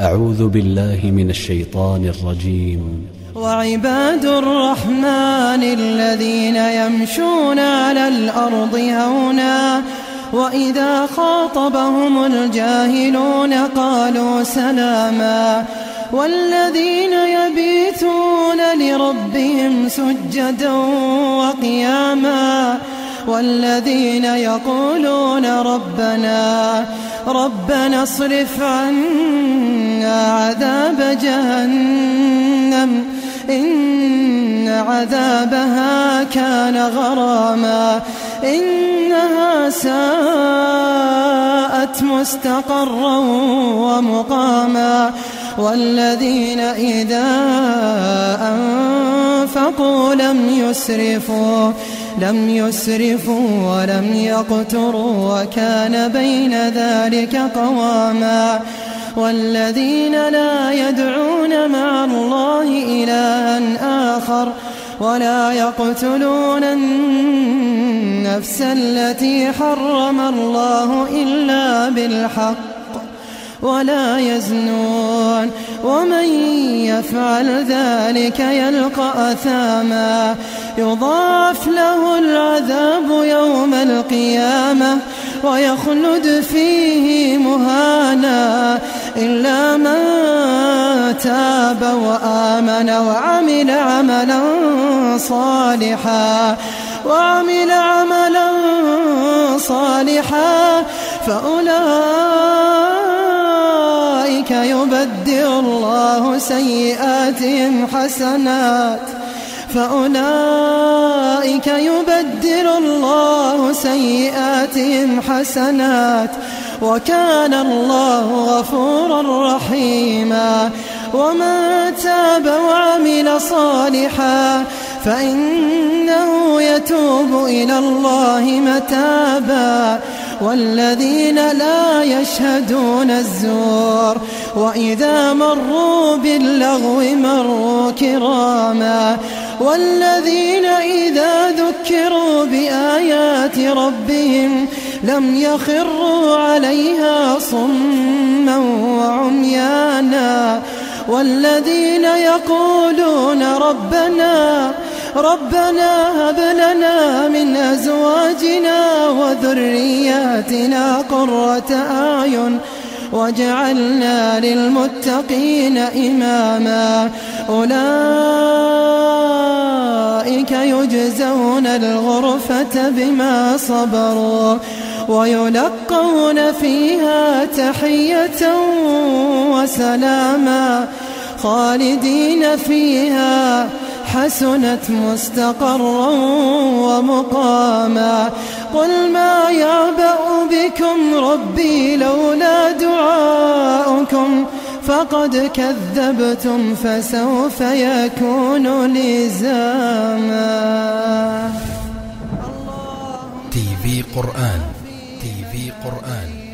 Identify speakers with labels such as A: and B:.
A: أعوذ بالله من الشيطان الرجيم.
B: وعباد الرحمن الذين يمشون على الأرض هونا وإذا خاطبهم الجاهلون قالوا سلاما والذين يبيتون لربهم سجدا وقياما والذين يقولون ربنا اصرف عنا عذاب جهنم إن عذابها كان غراما إنها ساءت مستقرا ومقاما والذين إذا أنفقوا لم يسرفوا ولم يقتروا وكان بين ذلك قواما والذين لا يدعون مع الله إلها آخر ولا يقتلون النفس التي حرم الله إلا بالحق ولا يزنون ومن يفعل ذلك يلقى أثاما يضاعف له العذاب يوم القيامة ويخلد فيه مهانا إلا من تاب وآمن وعمل عملا صالحا فأولئك يبدل الله سيئاتهم حسنات وكان الله غفورا رحيما ومن تاب وعمل صالحا فإنه يتوب إلى الله متابا والذين لا يشهدون الزور وإذا مروا باللغو مروا كراما والذين إذا ذكروا بآيات ربهم لم يخروا عليها صما وعميانا والذين يقولون ربنا هب لنا من أزواجنا وذرياتنا قرة أعين واجعلنا للمتقين إماما أولئك يجزون الغرفة بما صبروا ويلقون فيها تحية وسلاما خالدين فيها حسنت مستقرا ومقاما قل ما يعبأ بكم ربي لولا دعاؤكم فقد كذبتم فسوف يكون لزاما.
C: TV قرآن